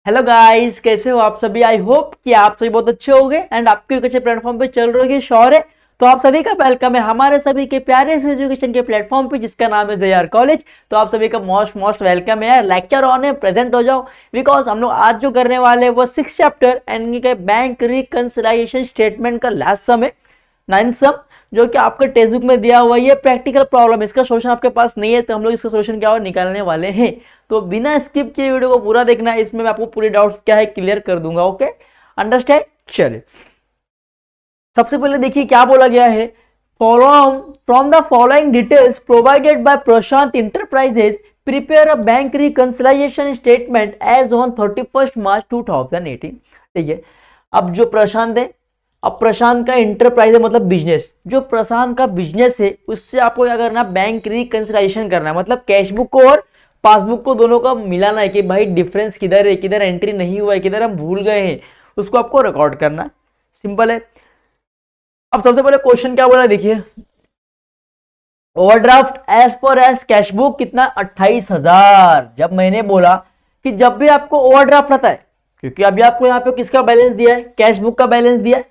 Hello guys, कैसे हो आप सभी। आई होप कि आप सभी बहुत अच्छे होंगे एंड आपके एक अच्छे प्लेटफॉर्म पे चल रहे श्योर है। तो आप सभी का वेलकम है हमारे सभी के प्यारे से एजुकेशन के प्लेटफॉर्म पे जिसका नाम है जेआर कॉलेज। तो आप सभी का मोस्ट मोस्ट वेलकम है यार। लेक्चर ऑन है, प्रेजेंट हो जाओ बिकॉज हम लोग आज जो करने वाले हैं वो 6th chapter and bank reconciliation statement का लास्ट सम है, 9th सम, जो कि आपके टेक्स्ट बुक में दिया हुआ है। ये प्रैक्टिकल प्रॉब्लम, इसका सोल्यूशन आपके पास नहीं है तो हम लोग इसका सोल्यूशन क्या निकालने वाले हैं। तो बिना स्किप किए वीडियो को पूरा देखना है, इसमें मैं आपको पूरे डाउट्स क्या है क्लियर कर दूंगा। Okay, understand. चलिए सबसे पहले देखिए क्या बोला गया है। From the following details provided by Prashant Enterprises prepare a bank reconciliation statement as on 31 March 2018। ठीक है, अब जो प्रशांत है, अब प्रशांत का इंटरप्राइज है मतलब बिजनेस, जो प्रशांत का बिजनेस है उससे आपको क्या करना, बैंक रिकंसिलिएशन करना है। मतलब कैशबुक को और पासबुक को दोनों का मिलाना है कि भाई डिफरेंस किधर है, किधर एंट्री नहीं हुआ है, किधर हम भूल गए हैं, उसको आपको रिकॉर्ड करना। सिंपल है। अब सबसे पहले क्वेश्चन क्या बोला देखिए, overdraft as per as cashbook कितना, 28,000। जब मैंने बोला कि जब भी आपको ओवरड्राफ्ट आता है, क्योंकि अभी आपको यहाँ पे किसका बैलेंस दिया है, कैशबुक का बैलेंस दिया है,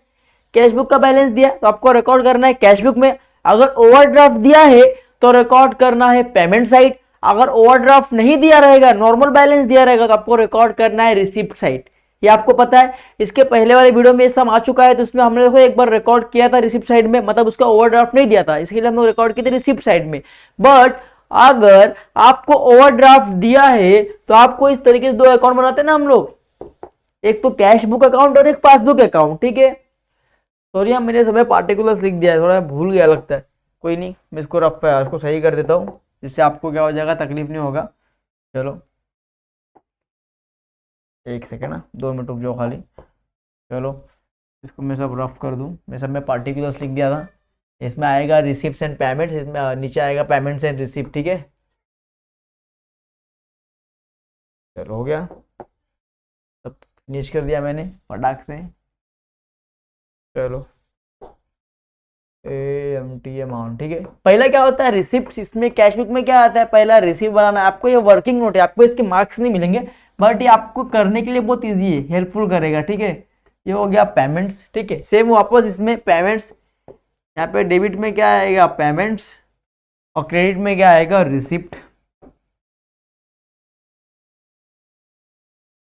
कैशबुक का बैलेंस दिया तो आपको रिकॉर्ड करना है कैशबुक में। अगर ओवरड्राफ्ट दिया है तो रिकॉर्ड करना है पेमेंट साइड। अगर ओवरड्राफ्ट नहीं दिया रहेगा, नॉर्मल बैलेंस दिया रहेगा, तो आपको रिकॉर्ड करना है रिसिप्ट साइड। ये आपको पता है, इसके पहले वाले वीडियो में ये सब आ चुका है। तो इसमें हमने देखो एक बार रिकॉर्ड किया था रिसिप्ट साइड में, मतलब उसका ओवरड्राफ्ट नहीं दिया था, इसके लिए हमने रिकॉर्ड किए थे रिसिप्ट साइड में। बट अगर आपको ओवरड्राफ्ट दिया है तो आपको इस तरीके से दो अकाउंट बनाते हैं ना हम लोग, एक तो कैश बुक अकाउंट और एक पासबुक अकाउंट। ठीक है, सॉरी मैंने समय पार्टिकुलर्स लिख दिया है, थोड़ा भूल गया लगता है। कोई नहीं, मैं इसको रफ है इसको सही कर देता हूँ जिससे आपको क्या हो जाएगा, तकलीफ नहीं होगा। चलो एक सेकेंड ना, 2 मिनट रुक जाओ खाली। चलो इसको मैं सब रफ कर दूँ, मैं सब में पार्टिकुलर्स लिख दिया था। इसमें आएगा रिसिप्ट एंड पेमेंट्स, इसमें नीचे आएगा पेमेंट्स एंड रिसिप्ट। ठीक है, चलो हो गया, सब फिनिश कर दिया मैंने फटाक से। चलो एमटी अमाउंट, ठीक है। पहला क्या होता है रिसिप्ट, इसमें कैशबुक में क्या आता है, पहला रिसिप्ट बनाना है। आपको ये वर्किंग नोट है, आपको इसके मार्क्स नहीं मिलेंगे, बट ये आपको करने के लिए बहुत इजी है, हेल्पफुल करेगा। ठीक है, ये हो गया पेमेंट्स। ठीक है, सेम वापस इसमें पेमेंट्स, यहाँ पे डेबिट में क्या आएगा, पेमेंट्स, और क्रेडिट में क्या आएगा, रिसिप्ट।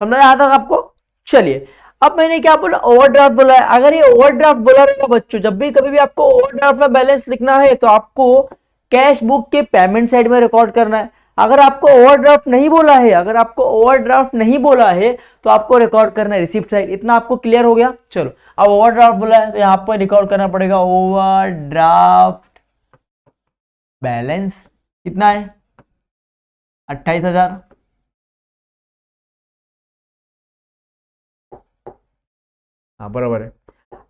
समझा यहाँ तक आपको। चलिए अब मैंने क्या बोला, ओवरड्राफ्ट बोला है। अगर ये ओवरड्राफ्ट बोला रहेगा बच्चों, जब भी कभी भी आपको ओवरड्राफ्ट में बैलेंस लिखना है तो आपको कैश बुक के पेमेंट साइड में रिकॉर्ड करना है। अगर आपको ओवरड्राफ्ट नहीं बोला है, अगर आपको ओवरड्राफ्ट नहीं बोला है तो आपको रिकॉर्ड करना है रिसिप्ट साइड। इतना आपको क्लियर हो गया। चलो अब ओवरड्राफ्ट बोला है तो यहाँ पर रिकॉर्ड करना पड़ेगा ओवरड्राफ्ट बैलेंस कितना है, 28,000। हाँ बराबर है।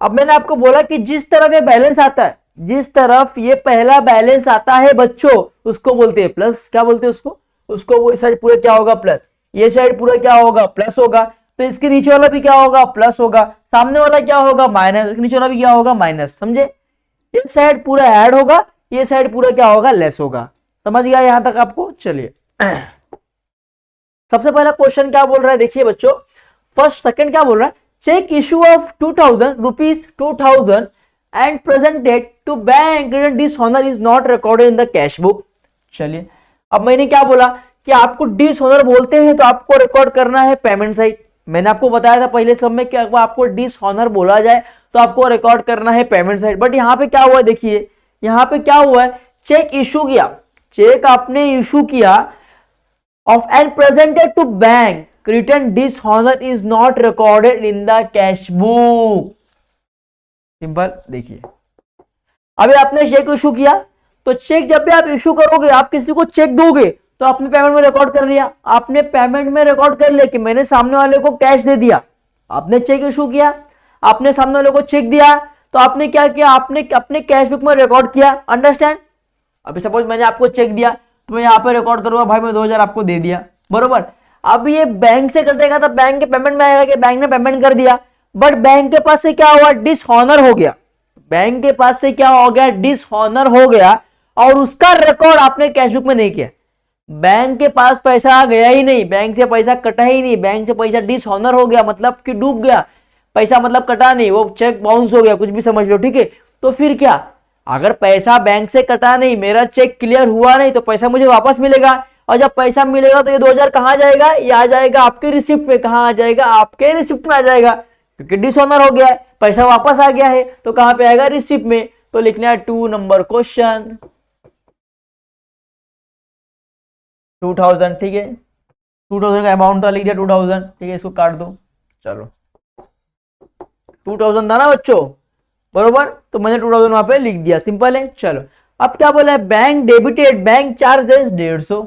अब मैंने आपको बोला कि जिस तरफ ये बैलेंस आता है, जिस तरफ ये पहला बैलेंस आता है बच्चों, उसको बोलते हैं प्लस। क्या बोलते हैं उसको, उसको वो साइड पूरा क्या होगा, प्लस। ये साइड पूरा क्या होगा, प्लस होगा। तो इसके नीचे वाला भी क्या होगा, प्लस होगा। सामने वाला क्या होगा, माइनस। इसके नीचे वाला भी क्या होगा, माइनस। समझे, ये साइड पूरा ऐड होगा, ये साइड पूरा क्या होगा, लेस होगा। समझ गया यहां तक आपको। चलिए सबसे पहला क्वेश्चन क्या बोल रहा है देखिए बच्चों, फर्स्ट सेकंड क्या बोल रहा है, check issue of 2000 rupees 2000 and presented to bank written dishonor is not recorded in the cash book। चलिए अब मैंने क्या बोला कि आपको डिसऑनर बोलते हैं तो आपको रिकॉर्ड करना है पेमेंट साइड। मैंने आपको बताया था पहले सब में कि आपको डिसऑनर बोला जाए तो आपको रिकॉर्ड करना है पेमेंट साइड। बट यहाँ पे क्या हुआ देखिए, यहाँ पे क्या हुआ है, चेक इशू किया, चेक आपने इशू किया of and presented to bank written dishonor is not recorded in the cash book। Simple देखिए, अभी आपने चेक इशू किया तो चेक जब भी आप इशू करोगे, आप किसी को चेक दोगे तो आपने पेमेंट में रिकॉर्ड कर लिया। आपने पेमेंट में रिकॉर्ड कर लिया कि मैंने सामने वाले को कैश दे दिया। आपने चेक इशू किया, आपने सामने वाले को चेक दिया, तो आपने क्या किया, आपने अपने कैश बुक में रिकॉर्ड किया। अंडरस्टैंड। अभी सपोज मैंने आपको चेक दिया तो मैं यहाँ पे रिकॉर्ड करूंगा, भाई मैं 2000 आपको दे दिया, बरोबर। अब ये बैंक से कटेगा तो बैंक के पेमेंट में आएगा कि बैंक ने पेमेंट कर दिया। बट बैंक के पास से क्या हुआ, डिसऑनर हो गया। बैंक के पास से क्या हो गया, डिसऑनर हो गया, और उसका रिकॉर्ड आपने कैशबुक में नहीं किया। बैंक के पास पैसा गया ही नहीं, बैंक से पैसा कटा ही नहीं, बैंक से पैसा डिसऑनर हो गया, मतलब कि डूब गया पैसा, मतलब कटा नहीं, वो चेक बाउंस हो गया, कुछ भी समझ लो, ठीक है। तो फिर क्या, अगर पैसा बैंक से कटा नहीं, मेरा चेक क्लियर हुआ नहीं, तो पैसा मुझे वापस मिलेगा, और जब पैसा मिलेगा तो ये 2000 कहाँ जाएगा, ये आ जाएगा आपके रिसिप्ट में, कहाँ आ जाएगा, आपके रिसिप्ट में आ जाएगा, क्योंकि डिसऑनर हो गया है, पैसा वापस आ गया है, तो कहाँ पे आएगा, रिसिप्ट में। तो लिखना है 2 नंबर क्वेश्चन 2000, ठीक है, 2000 का अमाउंट था, लिख दिया 2000, ठीक है, इसको काट दो, चलो 2000 था ना बच्चों, बरोबर, तो मैंने 2000 वहां पे लिख दिया, सिंपल है। चलो अब क्या बोला है, बैंक डेबिटेड बैंक चार्जेस 150,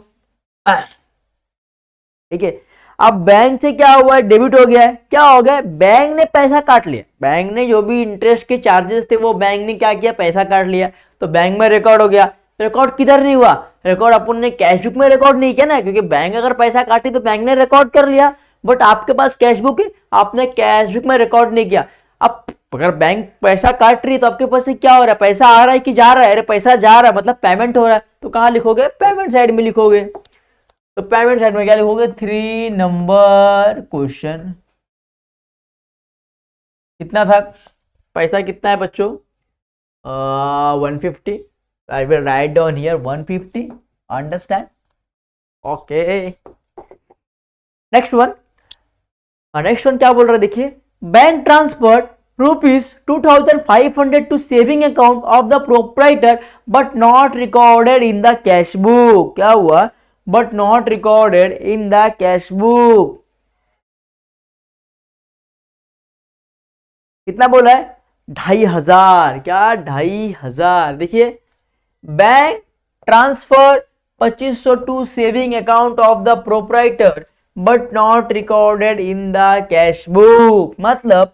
ठीक है। अब बैंक से क्या हुआ है, डेबिट हो गया है, क्या हो गया, बैंक ने पैसा काट लिया, बैंक ने जो भी इंटरेस्ट के चार्जेस थे वो बैंक ने क्या किया, पैसा काट लिया, तो बैंक में रिकॉर्ड हो गया। रिकॉर्ड किधर नहीं हुआ, रिकॉर्ड अपन ने कैश बुक में रिकॉर्ड नहीं किया ना, क्योंकि बैंक अगर पैसा काटी तो बैंक ने रिकॉर्ड कर लिया, बट आपके पास कैश बुक है, आपने कैश बुक में रिकॉर्ड नहीं किया। अब अगर बैंक पैसा काट रही है तो आपके पास से क्या हो रहा है, पैसा आ रहा है कि जा रहा है, अरे पैसा जा रहा है मतलब पेमेंट हो रहा है, तो कहाँ लिखोगे, पेमेंट साइड में लिखोगे, तो पेमेंट साइड में क्या लिखोगे, 3 नंबर क्वेश्चन। कितना था पैसा, कितना है बच्चों, 150, I will write down here 150, understand, okay. Next one, next one क्या बोल रहा है, देखिए, bank transfer ₹2500 to saving account of the proprietor but not recorded in the cash book। क्या हुआ, but not recorded in the cash book। कितना बोला है, 2500, क्या 2500, देखिए, bank transfer 2500 to saving account of the proprietor but not recorded in the cash book, मतलब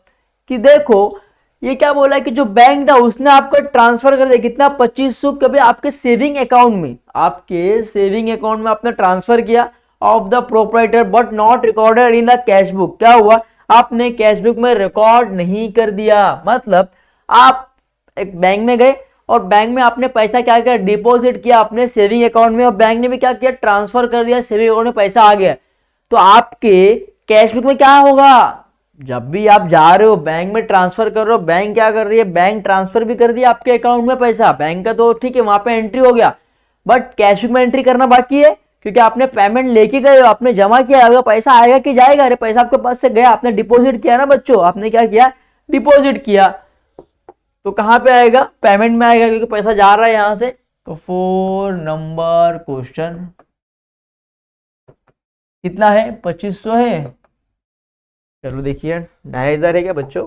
कि देखो ये क्या बोला है कि जो बैंक था उसने आपको ट्रांसफर कर दिया, कितना, 2500 कभी आपके सेविंग अकाउंट में, आपके सेविंग अकाउंट में आपने ट्रांसफर किया of the proprietor but not recorded in the cash book. क्या हुआ, आपने कैश बुक में रिकॉर्ड नहीं कर दिया, मतलब आप एक बैंक में गए और बैंक में आपने पैसा क्या किया, डिपॉजिट किया अपने सेविंग अकाउंट में, और बैंक ने भी क्या किया, ट्रांसफर कर दिया, सेविंग अकाउंट में पैसा आ गया, तो आपके कैश बुक में क्या होगा, जब भी आप जा रहे हो बैंक में ट्रांसफर कर रहे हो, बैंक क्या कर रही है, बैंक ट्रांसफर भी कर दिया आपके अकाउंट में पैसा, बैंक का तो ठीक है वहां पे एंट्री हो गया, बट कैश बुक में एंट्री करना बाकी है, क्योंकि आपने पेमेंट लेके गए हो, आपने जमा किया, अगर पैसा आएगा कि जाएगा, अरे पैसा आपके पास से गया, आपने डिपॉजिट किया ना बच्चों, आपने क्या किया, डिपॉजिट किया, तो कहां पे आएगा, पेमेंट में आएगा, क्योंकि पैसा जा रहा है यहां से। तो 4 नंबर क्वेश्चन कितना है, 2500 है, चलो देखिए 2500 है क्या बच्चों,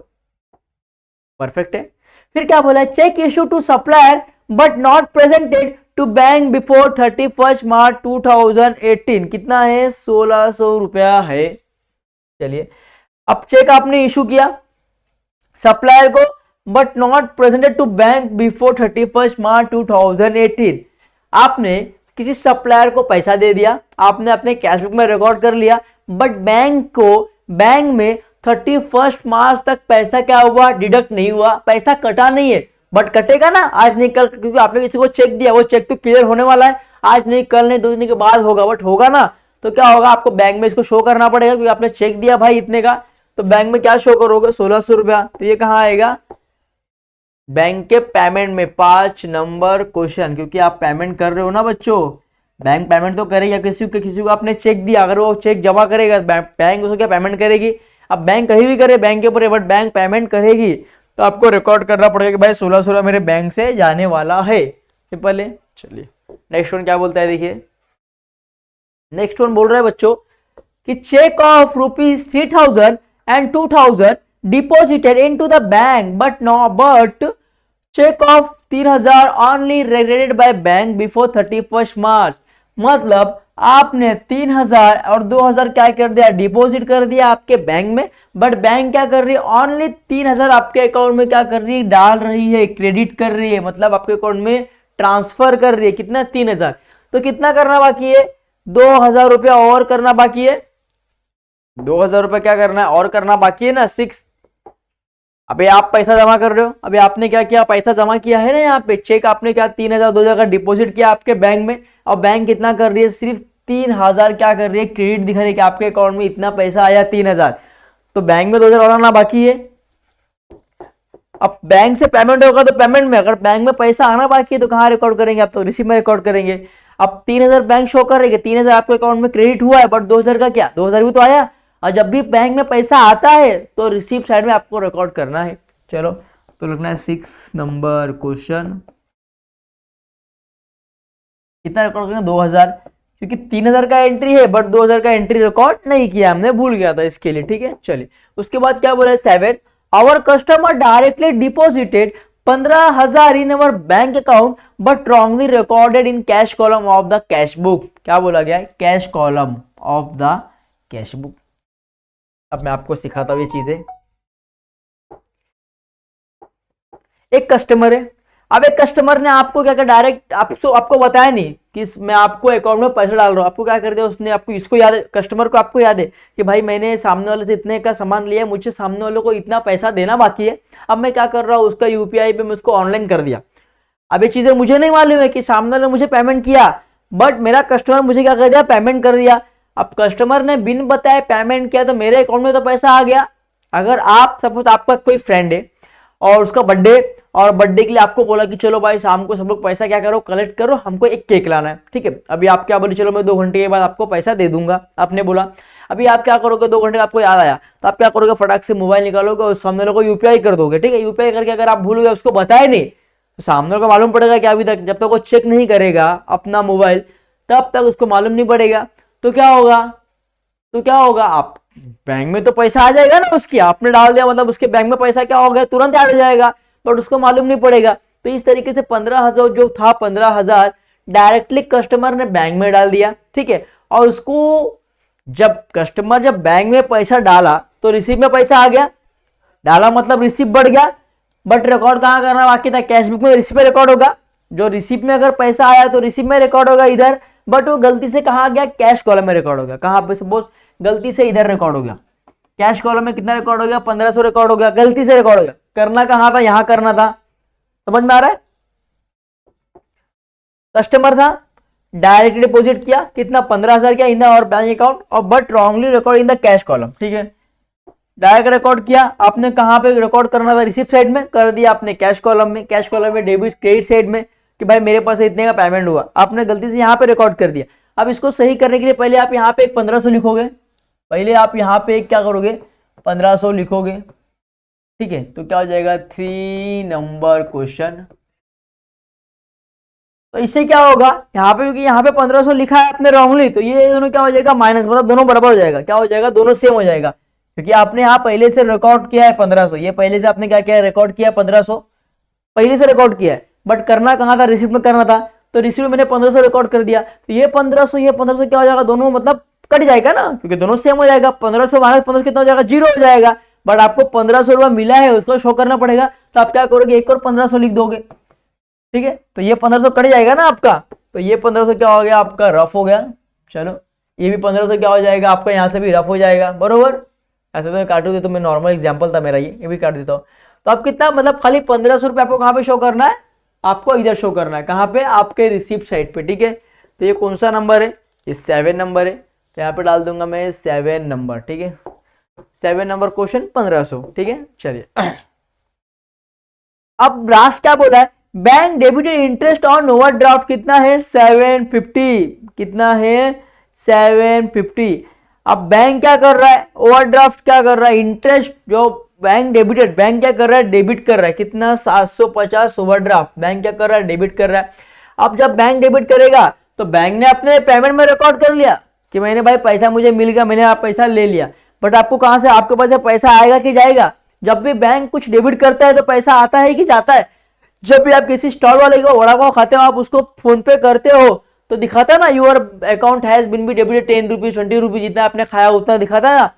परफेक्ट है। फिर क्या बोला है, cheque issue to supplier but not presented to bank before 31 March 2018, कितना है, 1600 रुपया है। चलिए अब चेक आपने इशू किया सप्लायर को but not presented to bank before 31 March 2018, आपने किसी सप्लायर को पैसा दे दिया, आपने अपने कैश बुक में रिकॉर्ड कर लिया, बट बैंक में 31 मार्च तक पैसा क्या हुआ, डिडक्ट नहीं हुआ, पैसा कटा नहीं है, बट कटेगा ना आज नहीं कल, क्योंकि आपने किसी को चेक दिया, वो चेक तो क्लियर होने वाला है, आज नहीं कल नहीं 2 दिन के बाद होगा, बट होगा ना, तो क्या होगा, आपको बैंक में इसको शो करना पड़ेगा, क्योंकि आपने चेक दिया भाई इतने का, तो बैंक में क्या शो करोगे, 1600 रुपया, तो ये कहाँ आएगा, बैंक के पेमेंट में। 5 नंबर क्वेश्चन, क्योंकि आप पेमेंट कर रहे हो ना बच्चों, बैंक पेमेंट तो करेगा, किसी को आपने चेक दिया, अगर वो चेक जमा करेगा बैंक उसको क्या पेमेंट करेगी, अब बैंक कहीं भी करे बैंक के ऊपर, बट बैंक पेमेंट करेगी तो आपको रिकॉर्ड करना पड़ेगा कि भाई 1600 मेरे बैंक से जाने वाला है, सिंपल है। चलिए नेक्स्ट वन क्या बोलता है, देखिए नेक्स्ट वन बोल रहा है बच्चों कि check of ₹3000 and 2000 deposited into the bank but check of 3000 only regulated by bank before 31st मार्च, मतलब आपने 3000 और 2000 क्या कर दिया, डिपॉजिट कर दिया आपके बैंक में, बट बैंक क्या कर रही है, ओनली 3000 आपके अकाउंट में क्या कर रही है, डाल रही है, क्रेडिट कर रही है, मतलब आपके अकाउंट में ट्रांसफर कर रही है, कितना, 3000, तो कितना करना बाकी है, 2000 रुपया और करना बाकी है, 2000 रुपया क्या करना है और करना बाकी है ना, 6। अभी आप पैसा जमा कर रहे हो, अभी आपने क्या किया, पैसा जमा किया है ना, यहाँ पे चेक आपने क्या 3000 2000 का डिपॉजिट किया आपके बैंक में, और बैंक कितना कर रही है, सिर्फ 3000 क्या कर रही है, क्रेडिट दिखा रही है कि आपके अकाउंट में इतना पैसा आया 3000, तो बैंक में 2000 और आना बाकी है। अब बैंक से पेमेंट होगा तो पेमेंट में, अगर बैंक में पैसा आना बाकी है तो कहाँ रिकॉर्ड करेंगे आप, तो रिसीव में रिकॉर्ड करेंगे। अब 3000 बैंक शो करेंगे, 3000 आपके अकाउंट में क्रेडिट हुआ है, बट 2000 का क्या, 2000 भी तो आया। और जब भी बैंक में पैसा आता है तो रिसीव साइड में आपको रिकॉर्ड करना है। चलो तो लिखना है 6 नंबर क्वेश्चन, कितना रिकॉर्ड करना, 2000, क्योंकि 3000 का एंट्री है बट 2000 का एंट्री रिकॉर्ड नहीं किया हमने, भूल गया था इसके लिए, ठीक है। चलिए उसके बाद क्या बोला है 7, our customer directly deposited 15,000 in our bank account but wrongly recorded in cash column of the cash book. क्या बोला गया है, cash column of the cash book. अब मैं आपको सिखाता हूँ ये चीजें। एक कस्टमर है, अब एक कस्टमर ने आपको क्या किया, डायरेक्ट आपको बताया नहीं कि मैं आपको अकाउंट में पैसा डाल रहा हूँ, आपको क्या कर दिया उसने, आपको इसको याद है, कस्टमर को आपको याद है कि भाई मैंने सामने वाले से इतने का सामान लिया, मुझे सामने वाले को इतना पैसा देना बाकी है, अब मैं क्या कर रहा हूँ उसका यूपीआई पे मैं उसको ऑनलाइन कर दिया। अब ये चीजें मुझे नहीं मालूम है कि सामने वाले मुझे पेमेंट किया, बट मेरा कस्टमर मुझे क्या कर दिया, पेमेंट कर दिया। अब कस्टमर ने बिन बताए पेमेंट किया तो मेरे अकाउंट में तो पैसा आ गया। अगर आप सपोज आपका कोई फ्रेंड है और उसका बर्थडे, और बर्थडे के लिए आपको बोला कि चलो भाई शाम को सब लोग पैसा क्या करो, कलेक्ट करो, हमको एक केक लाना है, ठीक है। अभी आप क्या बोले, चलो मैं 2 घंटे के बाद आपको पैसा दे दूंगा, आपने बोला। अभी आप क्या करोगे, 2 घंटे आपको याद आया तो आप क्या करोगे, फटाक से मोबाइल निकालोगे और सामने वाले को यूपीआई कर दोगे, ठीक है। यूपीआई करके अगर आप भूल गए, उसको बताए नहीं, तो सामने वाले को मालूम पड़ेगा कि अभी तक जब तक वो चेक नहीं करेगा अपना मोबाइल तब तक उसको मालूम नहीं पड़ेगा। तो क्या होगा, आप बैंक में तो पैसा आ जाएगा ना उसकी, आपने डाल दिया मतलब उसके बैंक में पैसा क्या हो गया, तुरंत आ जाएगा, बट उसको मालूम नहीं पड़ेगा। तो इस तरीके से 15,000 जो था, 15,000 डायरेक्टली कस्टमर ने बैंक में डाल दिया, ठीक है। और उसको जब बैंक में पैसा डाला तो रिसीव में पैसा आ गया, डाला मतलब रिसीव बढ़ गया, बट रिकॉर्ड कहाँ करना बाकी था, कैश बुक में रिसीव में रिकॉर्ड होगा। जो रिसीव में अगर पैसा आया तो रिसीव में रिकॉर्ड होगा इधर, बट वो गलती से कहाँ गया, कैश कॉलम में रिकॉर्ड हो गया। कहाँ पे, सपोज गलती से इधर रिकॉर्ड हो गया, कैश कॉलम में कितना रिकॉर्ड हो गया, 1500 रिकॉर्ड हो गया, गलती से रिकॉर्ड हो गया। करना कहाँ था, यहां करना था, समझ में आ रहा है। कस्टमर था, डायरेक्ट डिपॉजिट किया, कितना 15,000 किया इन और बैंक अकाउंट, और but wrongly record in the cash column, ठीक है। डायरेक्ट रिकॉर्ड किया आपने, कहां पे रिकॉर्ड करना था, रिसीव साइड में कर दिया आपने, कैश कॉलम में। कैश कॉलम में डेबिट क्रेडिट साइड में कि भाई मेरे पास इतने का पेमेंट हुआ, आपने गलती से यहाँ पे रिकॉर्ड कर दिया। अब इसको सही करने के लिए पहले आप यहाँ पे एक 1500 लिखोगे, पहले आप यहाँ पे क्या करोगे, 1500 लिखोगे, ठीक है। तो क्या हो जाएगा, 3 नंबर क्वेश्चन। तो इससे क्या होगा यहाँ पे, क्योंकि यहाँ पे 1500 लिखा है आपने रॉन्गली, तो ये दोनों क्या हो जाएगा, माइनस, मतलब दोनों बराबर हो जाएगा। क्या हो जाएगा, दोनों सेम हो जाएगा, क्योंकि आपने यहाँ पहले से रिकॉर्ड किया है 1500, ये पहले से आपने क्या किया है, रिकॉर्ड किया 1500, पहले से रिकॉर्ड किया है, बट करना कहाँ था, रिसीव में करना था, तो रिसीव में मैंने 1500 रिकॉर्ड कर दिया। तो ये 1500 क्या हो जाएगा, दोनों मतलब कट जाएगा ना, क्योंकि दोनों सेम हो जाएगा। 1500 माइनस 1500 कितना हो जाएगा, 0 हो जाएगा, बट आपको 1500 रुपया मिला है उसको शो करना पड़ेगा, तो आप क्या करोगे, एक और 1500 लिख दोगे, ठीक है। तो ये 1500 कट जाएगा ना आपका, तो ये 1500 क्या हो गया, आपका रफ हो गया। चलो ये भी 1500 क्या हो जाएगा आपका, यहाँ से भी रफ हो जाएगा, बरोबर। ऐसे तो काटोगे, तो मैं नॉर्मल एग्जाम्पल था मेरा, ये भी काट देता हूँ। तो आप कितना, मतलब खाली 1500 रुपये आपको कहाँ पे शो करना है, आपको इधर शो करना है, कहाँ पे, आपके रिसीप्ट साइड पे, ठीक है। तो ये कौन सा नंबर है, ये 7 नंबर है, तो यहाँ पे डाल दूंगा मैं 7 नंबर, ठीक है। 7 नंबर क्वेश्चन 1500, ठीक है। चलिए अब लास्ट क्या बोला है, bank debited interest on overdraft कितना है, 750, कितना है, 750। अब बैंक क्या कर रहा है, ओवरड्राफ्ट क्या कर रहा है, इंटरेस्ट जो बैंक डेबिटेड, बैंक क्या कर रहा है, डेबिट कर रहा है, कितना 750 ओवरड्राफ्ट बैंक क्या कर रहा है, डेबिट कर रहा है। अब जब बैंक डेबिट करेगा तो बैंक ने अपने पेमेंट में रिकॉर्ड कर लिया कि मैंने भाई पैसा मुझे मिल गया, मैंने आप पैसा ले लिया, बट आपको कहां से, आपके पास पैसा आएगा कि जाएगा। जब भी बैंक कुछ डेबिट करता है तो पैसा आता है कि जाता है। जब भी आप किसी स्टॉल वाले को वड़ा पाव खाते हो, आप उसको फोन पे करते हो तो दिखाता है ना, your account has been be debited 10 rupees 20 rupees, जितना आपने खाया उतना दिखाता है ना।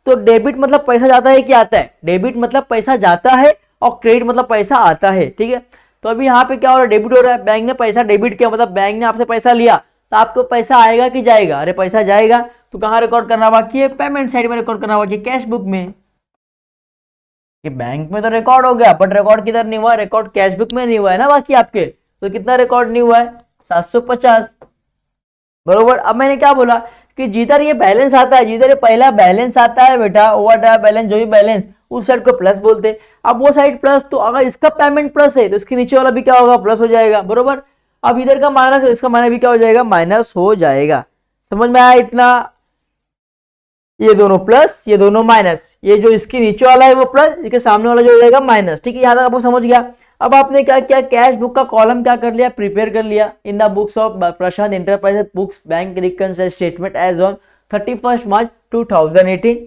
तो डेबिट मतलब पैसा जाता है कि आता है, डेबिट मतलब पैसा जाता है, और क्रेडिट मतलब पैसा आता है, ठीक है। तो अभी यहाँ पे क्या हो रहा है, डेबिट हो रहा है, बैंक ने पैसा डेबिट किया, मतलब बैंक ने आपसे पैसा लिया, तो आपको पैसा आएगा कि जाएगा, अरे पैसा जाएगा, तो कहाँ रिकॉर्ड करना बाकी है, पेमेंट साइड में रिकॉर्ड करना बाकी है, कैश बुक में। कि बैंक में तो रिकॉर्ड हो गया, बट रिकॉर्ड किधर नहीं हुआ, रिकॉर्ड कैश बुक में नहीं हुआ है ना बाकी आपके, तो कितना रिकॉर्ड नहीं हुआ है, 750। बरोबर। अब मैंने क्या बोला कि जिधर ये बैलेंस आता है, जिधर ये पहला बैलेंस आता है बेटा, ओवरड्राफ्ट बैलेंस, जो भी बैलेंस, उस साइड को प्लस बोलते हैं। अब वो साइड प्लस, तो अगर इसका पेमेंट प्लस है तो इसके नीचे वाला भी क्या होगा, प्लस हो जाएगा, बरोबर। अब इधर का माइनस है, इसका माइनस भी क्या हो जाएगा, माइनस हो जाएगा। समझ में आया इतना? ये दोनों प्लस, ये दोनों माइनस, ये जो इसके नीचे वाला है वो प्लस, इसके सामने वाला जो हो जाएगा माइनस। ठीक है, यहाँ तक आपको समझ गया। अब आपने क्या किया, कैश बुक का कॉलम क्या कर लिया, प्रिपेयर कर लिया। In the books of Prashant Enterprises books bank reconciliation statement as on 31 March 2018,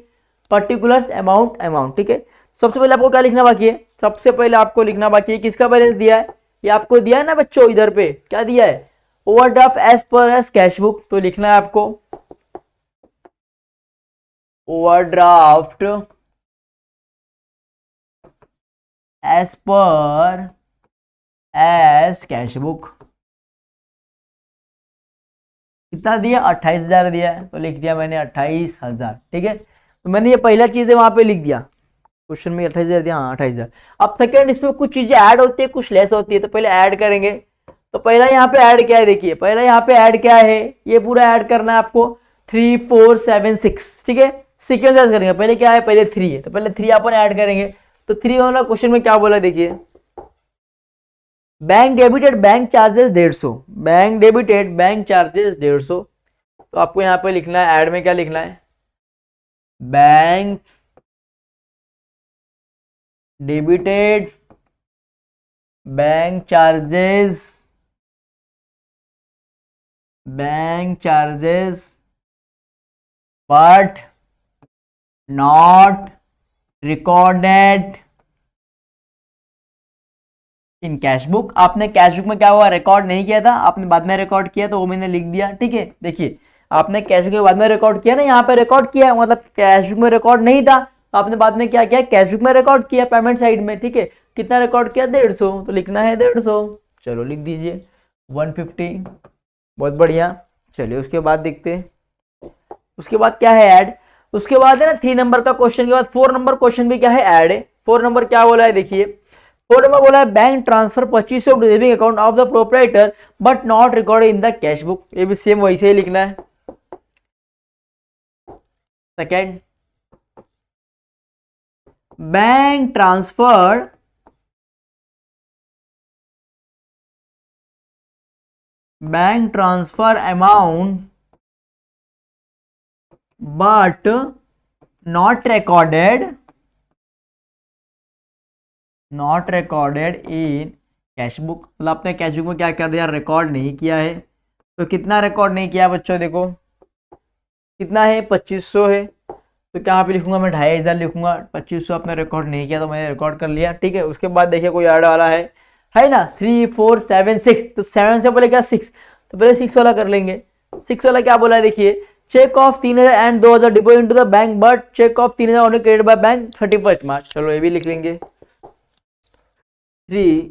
particulars amount. ठीक है, सबसे पहले आपको क्या लिखना बाकी है, सबसे पहले आपको लिखना बाकी है किसका बैलेंस दिया है, ये आपको दिया है ना बच्चों, इधर पे क्या दिया है, overdraft as per as cash book. तो लिखना है आपको overdraft as per as cash book. कितना दिया, 28,000 दिया है, तो लिख दिया मैंने 28,000। ठीक है, तो मैंने ये पहला चीज है वहां पे लिख दिया, क्वेश्चन में 28,000 दिया, हाँ 28,000। अब सेकेंड, इसमें कुछ चीजें ऐड होती है, कुछ लेस होती है, तो पहले ऐड करेंगे। तो पहला यहाँ पे ऐड क्या है, देखिए पहला यहाँ पे ऐड क्या है, ये पूरा ऐड करना है आपको, 3 4 7 6। ठीक है, सीक्वेंस ऐड करेंगे, पहले क्या है, पहले 3 है, तो पहले 3 अपन ऐड करेंगे। तो 3 वाला क्वेश्चन में क्या बोला, देखिए bank debited bank charges 150, bank debited bank charges 150। तो आपको यहाँ पे लिखना है, ऐड में क्या लिखना है, bank debited bank charges but not recorded in cash book. आपने कैश बुक में क्या हुआ, रिकॉर्ड नहीं किया था, आपने बाद में रिकॉर्ड किया, तो वो मैंने लिख दिया। ठीक है, देखिए आपने कैश बुक के बाद में रिकॉर्ड किया ना, यहाँ पे रिकॉर्ड किया, मतलब कैश बुक में रिकॉर्ड नहीं था, आपने बाद में क्या किया, कैश बुक में रिकॉर्ड किया पेमेंट साइड में। ठीक है, कितना रिकॉर्ड किया, 150, तो लिखना है 150। चलो लिख दीजिए 150, बहुत बढ़िया। चलिए उसके बाद देखते हैं, उसके बाद क्या है, ऐड। उसके बाद है ना 3 नंबर का क्वेश्चन के बाद 4 नंबर क्वेश्चन भी क्या है, ऐड है। 4 नंबर क्या बोला है, देखिए 4 नंबर बोला है bank transfer 2500 to saving account of the proprietor but not recorded in the cash book. ये भी सेम वैसे ही लिखना है। Second, bank transfer amount but not recorded in cash book. मतलब आपने कैश बुक में क्या कर दिया, रिकॉर्ड नहीं किया है। तो कितना रिकॉर्ड नहीं किया बच्चों, देखो कितना है, 2500 है, तो क्या पे लिखूंगा मैं, 2,500 लिखूंगा। 2500 आपने रिकॉर्ड नहीं किया, तो मैंने रिकॉर्ड कर लिया। ठीक है, उसके बाद देखिए कोई ऐड वाला है ना, 3 4 7 6, तो 7 से बोले क्या 6, तो पहले 6 वाला कर लेंगे। 6 वाला क्या बोला है, देखिए cheque of 3,000 and 2,000 deposit into the bank but cheque of 3,000 only credit by bank 31 March. चलो ये भी लिख लेंगे। 3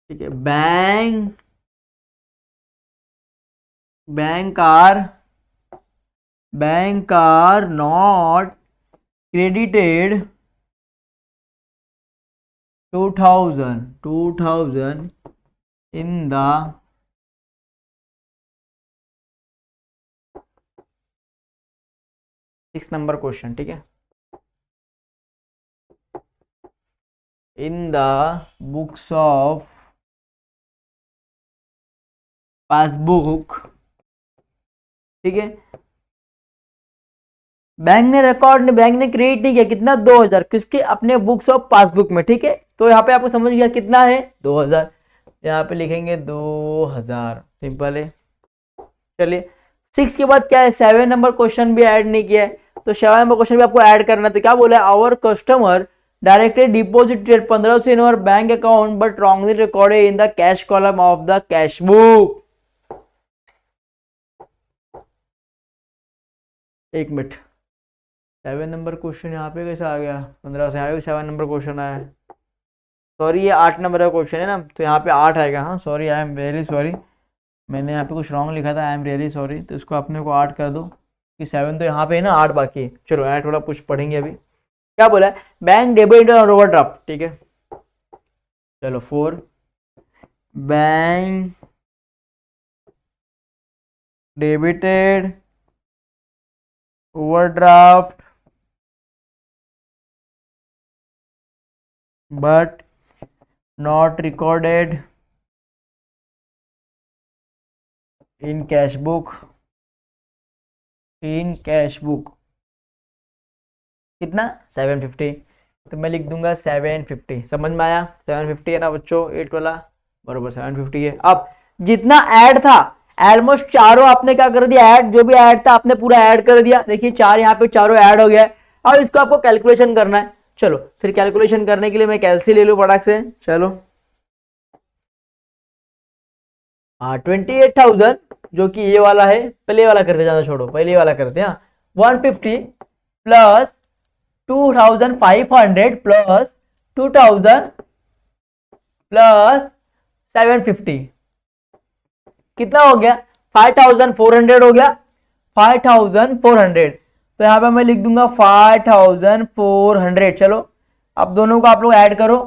ठीक है, bank are not credited 2000 in the six number question. ठीक है, in the books of passbook. ठीक है, बैंक ने क्रिएट नहीं किया, कितना 2000 किसके, अपने बुक्स ऑफ पासबुक में। ठीक है, तो यहाँ पे आपको समझ गया कितना है 2000, यहाँ पे लिखेंगे 2000, सिंपल है। चलिए 6 के बाद क्या है, 7 नंबर क्वेश्चन भी ऐड नहीं किया है, तो 7 नंबर क्वेश्चन भी आपको ऐड करना है। तो क्या बोला है, our customer directly deposited 1500 in our bank account but wrongly recorded in the cash column of the cash book. एक मिनट, 7 नंबर क्वेश्चन यहाँ पे कैसे आ गया, 15 से आया, 7 नंबर क्वेश्चन आया, सॉरी ये 8 नंबर का क्वेश्चन है ना, तो यहाँ पे 8 आएगा। हाँ sorry, I am really sorry, मैंने यहाँ पे कुछ रॉन्ग लिखा था, आई एम रियली सॉरी। तो इसको अपने को 8 कर दो, कि 7 तो यहाँ पे है ना, 8 बाकी है। चलो 8 वाला कुछ पढ़ेंगे अभी। क्या बोला है, बैंक डेबिट ओवरड्राफ्ट। ठीक है, चलो 4 bank debited overdraft but not recorded in cash book कितना 750। तो मैं लिख दूंगा 750। समझ में आया? 750 है ना बच्चों, 8 वाला बरोबर 750 है। अब जितना ऐड था ऑलमोस्ट चारों आपने क्या कर दिया, ऐड जो भी ऐड था आपने पूरा ऐड कर दिया। देखिए चार यहाँ पे चारों ऐड हो गया है। अब इसको आपको कैलकुलेशन करना है। चलो फिर कैलकुलेशन करने के लिए मैं कैलसी ले लूं फटाक से। चलो 28,000 जो कि ये वाला है, पहले ये वाला करते, ज्यादा छोड़ो पहले ये वाला करते हैं। 150 प्लस 2,500 प्लस 2,000 प्लस 750 कितना हो गया? 5,400 हो गया। 5,400 तो यहां पे मैं लिख दूंगा 5,400। चलो अब दोनों को आप लोग ऐड करो।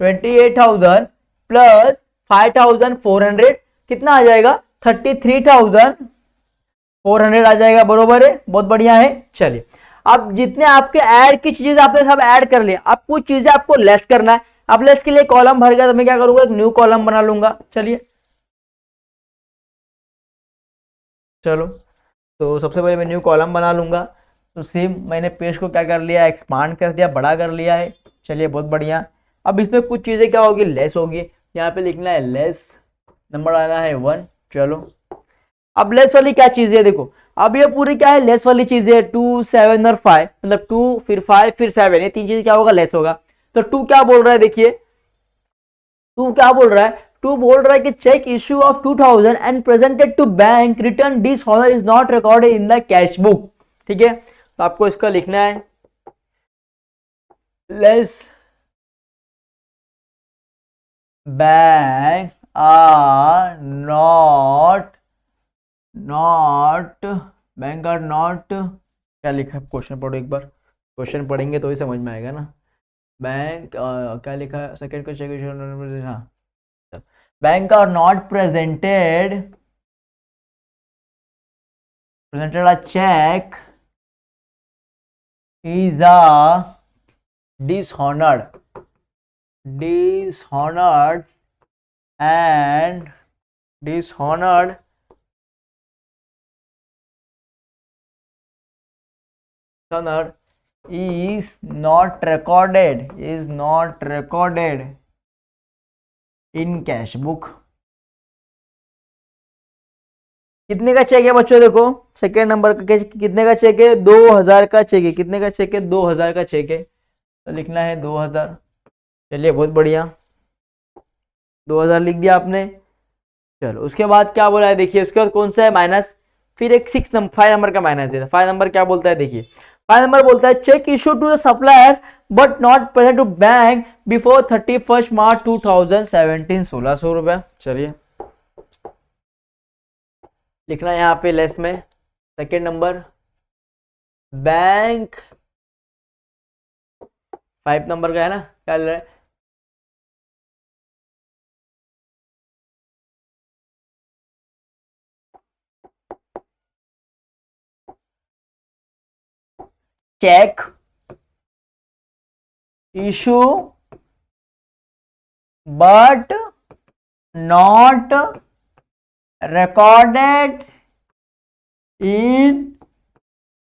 28,000 प्लस 5,400 कितना आ जाएगा? 33,400 आ जाएगा। बरोबर है, बहुत बढ़िया है। चलिए अब जितने आपके ऐड की चीजें आपने सब ऐड कर लिया, अब कुछ चीजें आपको लेस करना है। अब लेस के लिए कॉलम भर गया तो मैं क्या करूंगा, एक न्यू कॉलम बना लूंगा। चलिए चलो तो सबसे पहले मैं न्यू कॉलम बना लूंगा। तो सेम मैंने पेज को क्या कर लिया, एक्सपांड कर दिया, बड़ा कर लिया है। चलिए बहुत बढ़िया। अब इसमें कुछ चीजें क्या होगी, लेस होगी। यहाँ पे लिखना है लेस, नंबर आना है 1। चलो अब लेस वाली क्या चीज है, देखो अब ये पूरी क्या है, लेस वाली चीज है। 2, 7 और 5, मतलब 2 फिर 5 फिर 7, ये तीन चीज क्या होगा, लेस होगा। तो 2 क्या बोल रहा है, देखिए 2 क्या बोल रहा है, 2 बोल रहा है कि cheque issue of 2,000 and presented to bank return dishonour is not recorded in the cash book. ठीक है, तो आपको इसका लिखना है less bank are not bank are not, क्या लिखा है, क्वेश्चन पढ़ो एक बार, क्वेश्चन पढ़ेंगे तो ही समझ में आएगा ना। बैंक क्या लिखा है, सेकंड को चेक, हाँ, bank are not presented a check is a dishonored and dishonored is not recorded in cash book। कितने का चेक है बच्चों, देखो सेकेंड नंबर का कितने का चेक है, 2,000 का चेक है। कितने का चेक है, 2,000 का चेक है, तो लिखना है 2,000। चलिए बहुत बढ़िया, 2,000 लिख दिया आपने। चलो उसके बाद क्या बोला है, देखिए उसके बाद कौन सा है, माइनस। फिर एक 5 नंबर का माइनस है। 5 नंबर क्या बोलता है, देखिए 5 नंबर बोलता है cheque issue to the supplier but not present to bank before 31 March 2017, 1,600 रुपया। चलिए लिखना है यहाँ पे लेस में, सेकेंड नंबर बैंक 5 नंबर का है ना, क्या ले रहा है, cheque issue but not recorded in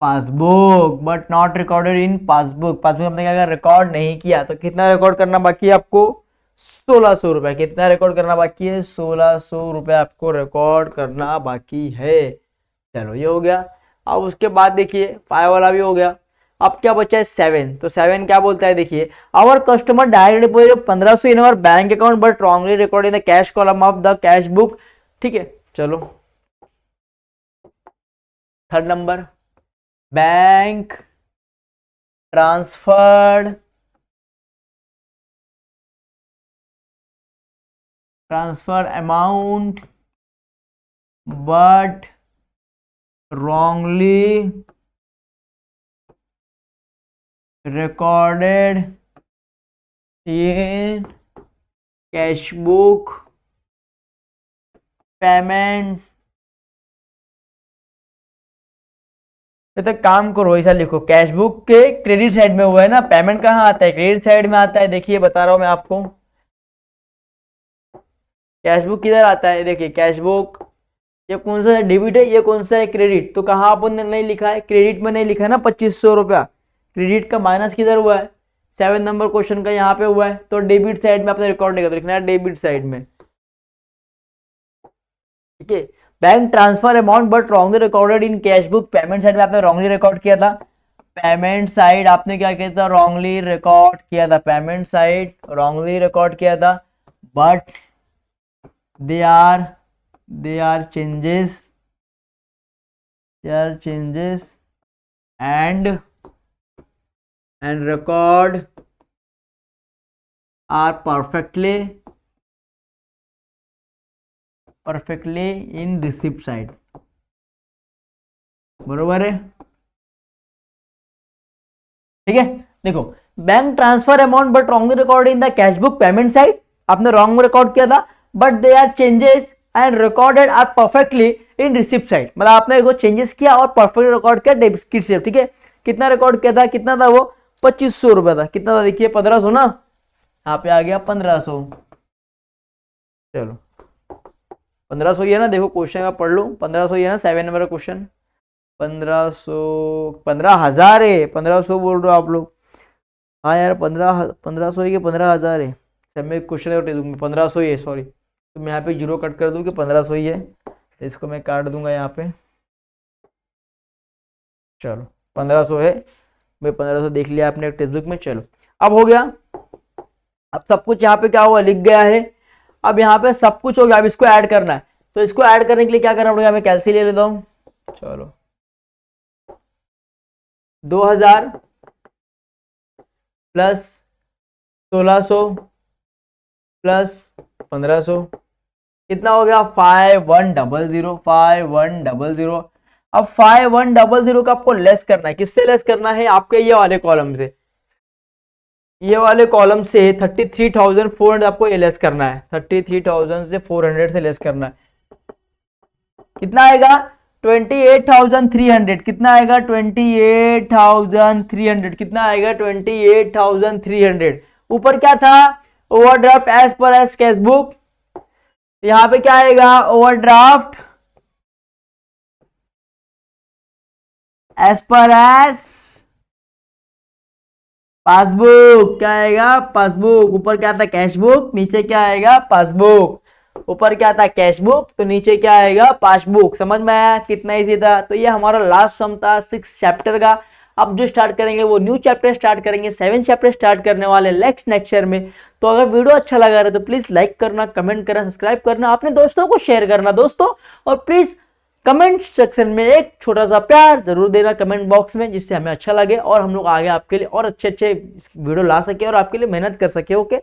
passbook, but not recorded in passbook. Passbook आपने क्या रिकॉर्ड नहीं किया, तो कितना रिकॉर्ड करना बाकी है आपको, 1,600 रुपए। कितना रिकॉर्ड करना बाकी है, 1,600 रुपए आपको रिकॉर्ड करना बाकी है। चलो ये हो गया। अब उसके बाद देखिए 5 वाला भी हो गया। अब क्या बचा है 7, तो 7 क्या बोलता है, देखिए our customer direct deposit 1,500 in our bank account but wrongly record in the cash column of the cash book. ठीक है, चलो third number bank transferred amount but wrongly recorded in cash book payment. तो काम करो, ऐसा लिखो cash book के credit side में हुआ है ना, पेमेंट कहाँ आता है, क्रेडिट साइड में आता है। देखिए बता रहा हूं मैं आपको, कैश बुक किधर आता है, देखिए कैश बुक, ये कौन सा डेबिट है, ये कौन सा है क्रेडिट। तो कहाँ अपन ने नहीं लिखा है, क्रेडिट में नहीं लिखा है ना 2500 रुपया, क्रेडिट का माइनस किधर हुआ है, 7 नंबर क्वेश्चन का यहाँ पे हुआ है। तो डेबिट साइड में आपने रिकॉर्ड नहीं कर लिखना है डेबिट साइड में, ठीक है। Bank transfer amount but wrongly recorded in cash book, payment side में आपने रॉन्गली रिकॉर्ड किया था, पेमेंट साइड आपने क्या किया था, रॉन्गली रिकॉर्ड किया था, पेमेंट साइड रॉन्गली रिकॉर्ड किया था, but they are changes and record are perfectly in receipt side, बरोबर है, ठीक है। देखो bank transfer amount but wrongly record in the cash book payment side, आपने रॉन्ग रिकॉर्ड किया था, but they are changes and recorded are perfectly in receipt side, मतलब आपने वो चेंजेस किया और परफेक्टली रिकॉर्ड किया डेबिट साइड, ठीक है। कितना रिकॉर्ड किया था, कितना था वो 2500 रुपया था, कितना था देखिए 1500 ना, यहाँ पे आ गया 1500, चलो 1500 ही है ना, देखो क्वेश्चन का पढ़ लो, 1500 ही है ना, 7 नंबर का क्वेश्चन, 1500 15,000 है, 1500 बोल रहे हो आप लोग, हाँ यार 1500 ही 15,000 है, सब में क्वेश्चन 1500 ही है, सॉरी, तो मैं यहाँ पे जीरो कट कर दूँ कि 1500 ही है, इसको मैं काट दूंगा यहाँ पे, चलो 1500 है, मैं 1500 देख लिया आपने टेक्स्ट बुक में। चलो अब हो गया, अब सब कुछ यहाँ पे क्या हुआ लिख गया है, अब यहाँ पे सब कुछ हो गया, अब इसको ऐड करना है, तो इसको ऐड करने के लिए क्या करना पड़ेगा, मैं कैलसी ले लेता हूँ, चलो 2000 प्लस 1600 प्लस 1500 कितना हो गया 5100, 5100। अब 5100 का आपको लेस करना है, किससे लेस करना है, आपके ये वाले कॉलम से, ये वाले कॉलम से 33,400 आपको ये लेस करना है, 33,000 से 400 से लेस करना है, कितना आएगा 28,300, कितना आएगा 28,300, कितना आएगा 28,300। ऊपर क्या था overdraft as per as cash book, यहां पे क्या आएगा overdraft as per as passbook, क्या आएगा पासबुक, ऊपर क्या था कैश बुक, नीचे क्या आएगा पासबुक, ऊपर क्या था कैश बुक तो नीचे क्या आएगा पासबुक। समझ में आया कितना इजी था। तो ये हमारा लास्ट सम था 6 चैप्टर का। अब जो स्टार्ट करेंगे वो न्यू चैप्टर स्टार्ट करेंगे, 7 चैप्टर स्टार्ट करने वाले नेक्स्ट लेक्चर में। तो अगर वीडियो अच्छा लगा रहा तो प्लीज लाइक करना, कमेंट करना, सब्सक्राइब करना, अपने दोस्तों को शेयर करना दोस्तों, और प्लीज कमेंट सेक्शन में एक छोटा सा प्यार जरूर देना कमेंट बॉक्स में, जिससे हमें अच्छा लगे और हम लोग आगे आपके लिए और अच्छे अच्छे वीडियो ला सके और आपके लिए मेहनत कर सके। ओके,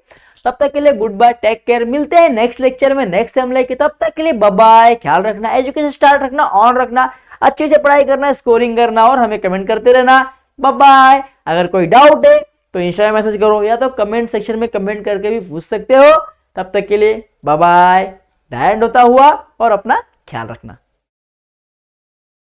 तब तक के लिए गुड बाय, टेक केयर, मिलते हैं नेक्स्ट लेक्चर में नेक्स्ट सेम लेके। तब तक के लिए बाय बाय, ख्याल रखना, एजुकेशन स्टार्ट रखना, ऑन रखना, अच्छे से पढ़ाई करना, स्कोरिंग करना और हमें कमेंट करते रहना। Bye bye. अगर कोई डाउट है तो इंस्टा में मैसेज करो या तो कमेंट सेक्शन में कमेंट करके भी पूछ सकते हो। तब तक के लिए बाय बाय, ध्यान होता हुआ और अपना ख्याल रखना।